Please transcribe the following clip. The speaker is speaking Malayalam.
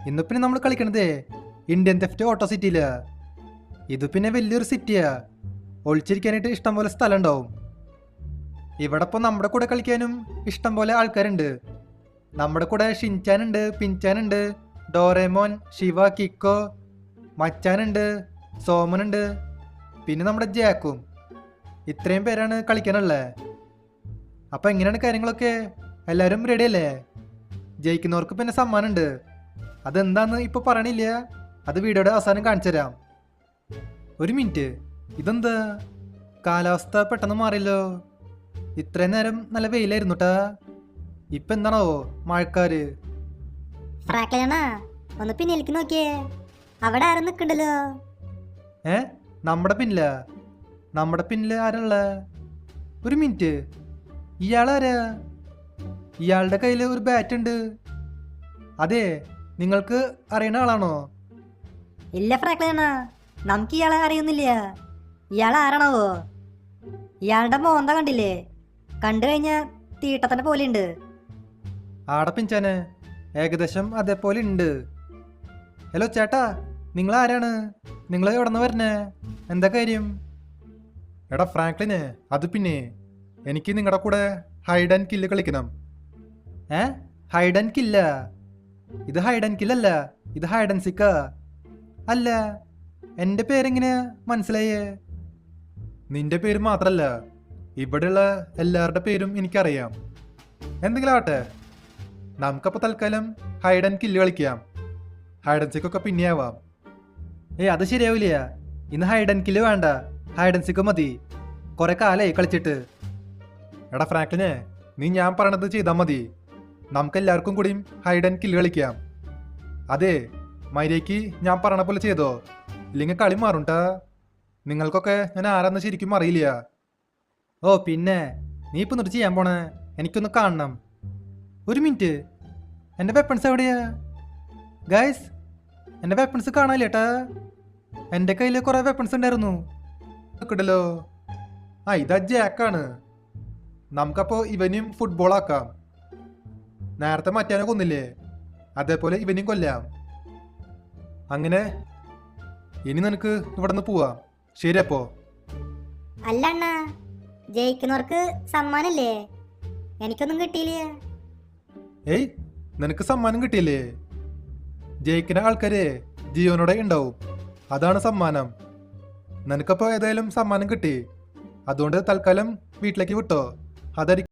ഇന്ന് പിന്നെ നമ്മൾ കളിക്കണതേ ഇന്ത്യൻ തെഫ്റ്റ് ഓട്ടോ സിറ്റിയിലാ. ഇത് പിന്നെ വലിയൊരു സിറ്റിയാ. ഒളിച്ചിരിക്കാനായിട്ട് ഇഷ്ടം പോലെ സ്ഥലം ഉണ്ടാവും. ഇവിടെ ഇപ്പോൾ നമ്മുടെ കൂടെ കളിക്കാനും ഇഷ്ടം പോലെ ആൾക്കാരുണ്ട്. നമ്മുടെ കൂടെ ഷിൻചാനുണ്ട്, പിൻചാനുണ്ട്, ഡോറേമോൻ, ശിവ, കിക്കോ, മച്ചാനുണ്ട്, സോമനുണ്ട്, പിന്നെ നമ്മുടെ ജാക്കും. ഇത്രയും പേരാണ് കളിക്കാനുള്ളത്. അപ്പം എങ്ങനെയാണ് കാര്യങ്ങളൊക്കെ? എല്ലാവരും റെഡി അല്ലേ? ജയിക്കുന്നവർക്ക് പിന്നെ സമ്മാനമുണ്ട്. അതെന്താന്ന് ഇപ്പോൾ പറയണില്ല, അത് വീഡിയോയുടെ അവസാനം കാണിച്ചു തരാം. ഒരു മിനിറ്റ്, ഇതെന്താ കാലാവസ്ഥ പെട്ടെന്ന് മാറിയല്ലോ? ഇത്രയും നേരം നല്ല വെയിലായിരുന്നു കേട്ടാ. ഇപ്പം എന്താണോ മഴക്കാര്? ഫ്രാക്ലിനാ, ഒന്ന് പിന്നിലേക്ക് നോക്കിയേ, അവിടെ ആരും നിൽക്കണ്ടല്ലോ. നമ്മുടെ പിന്നില? നമ്മുടെ പിന്നില് ആരുള്ള? ഒരു മിനിറ്റ്, ഇയാളാരാ? ഇയാളുടെ കയ്യിൽ ഒരു ബാറ്റ് ഉണ്ട്. അതെ, നിങ്ങൾക്ക് അറിയണ ആളാണോ? ഇല്ല ഫ്രാക്ലിനാ, നമുക്ക് ഇയാളെ അറിയുന്നില്ല. ഇയാൾ ആരാണാവോ? ഇയാളുടെ മോന്ത കണ്ടില്ലേ? കണ്ടു കഴിഞ്ഞാൽ തീട്ടത്തിന്റെ പോലെ ഉണ്ട്. ആടെ പിഞ്ചാന് ഏകദേശം അതേപോലെ ഉണ്ട്. ഹലോ ചേട്ടാ, നിങ്ങൾ ആരാണ്? നിങ്ങൾ എവിടെ നിന്ന് വരണേ? എന്താ കാര്യം? എടാ ഫ്രാങ്ക്ലിന്, അത് പിന്നെ എനിക്ക് നിങ്ങളുടെ കൂടെ ഹൈഡ് ആൻഡ് കില്ല് കളിക്കണം. Hide and kill? ഇത് ഹൈഡ് ആൻഡ് കില്ലല്ല, ഇത് ഹൈഡ് ആൻഡ് സിക്കാ. അല്ല, എൻ്റെ പേരെങ്ങനെയാ മനസ്സിലായേ? നിന്റെ പേര് മാത്രല്ല, ഇവിടെയുള്ള എല്ലാവരുടെ പേരും എനിക്കറിയാം. എന്തെങ്കിലും ആവട്ടെ, നമുക്കപ്പോൾ തൽക്കാലം ഹൈഡ് ആൻഡ് കില്ല് കളിക്കാം. ഹൈഡ് ആൻഡ് സിക്കൊക്കെ പിന്നെ ആവാം. അത് ശരിയാവില്ല. ഇന്ന് ഹൈഡ് ആൻഡ് കില്ല് വേണ്ട, ഹൈഡ് ആൻഡ് സിക്ക് മതി. കുറെ കാലമായി കളിച്ചിട്ട്. എടാ ഫ്രാങ്ക്ലിനെ, നീ ഞാൻ പറയണത് ചെയ്താൽ മതി. നമുക്കെല്ലാവർക്കും കൂടിയും ഹൈഡ് ആൻഡ് കില്ല് കളിക്കാം. അതെ, മര്യാദയ്ക്ക് ഞാൻ പറയണ പോലെ ചെയ്തോ, ഇല്ലെങ്കിൽ കളി മാറുംട്ടാ. നിങ്ങൾക്കൊക്കെ ഞാൻ ആരാന്ന് ശരിക്കും അറിയില്ല. ഓ പിന്നെ, നീ ഇപ്പം നിർത്തി ചെയ്യാൻ പോണേ? എനിക്കൊന്ന് കാണണം. ഒരു മിനിറ്റ്, എൻ്റെ വെപ്പൺസ് എവിടെയാ? ഗൈസ്, എൻ്റെ വെപ്പൺസ് കാണാനില്ല ഏട്ടാ. എൻ്റെ കയ്യിൽ കുറേ വെപ്പൺസ് ഉണ്ടായിരുന്നു. കിട്ടല്ലോ. ഇതാ ജാക്കാണ്. നമുക്കപ്പോൾ ഇവനും ഫുട്ബോൾ ആക്കാം. നേരത്തെ മറ്റാനെ കൊന്നില്ലേ, അതേപോലെ ഇവനും കൊല്ലാം. അങ്ങനെ ഇനി നിനക്ക് ഇവിടെ നിന്ന് പോവാം. ശരി അപ്പോ? അല്ല അണ്ണാ, ജയിക്കുന്നവർക്ക് സമ്മാനല്ലേ? എനിക്കൊന്നും കിട്ടിയില്ലേ? നിനക്ക് സമ്മാനം കിട്ടിയില്ലേ? ജയിക്കുന്ന ആൾക്കാരെ ജീവനോടെ ഉണ്ടാവും, അതാണ് സമ്മാനം. നിനക്കപ്പോൾ ഏതായാലും സമ്മാനം കിട്ടി. അതുകൊണ്ട് തൽക്കാലം വീട്ടിലേക്ക് വിട്ടോ. അതായിരിക്കും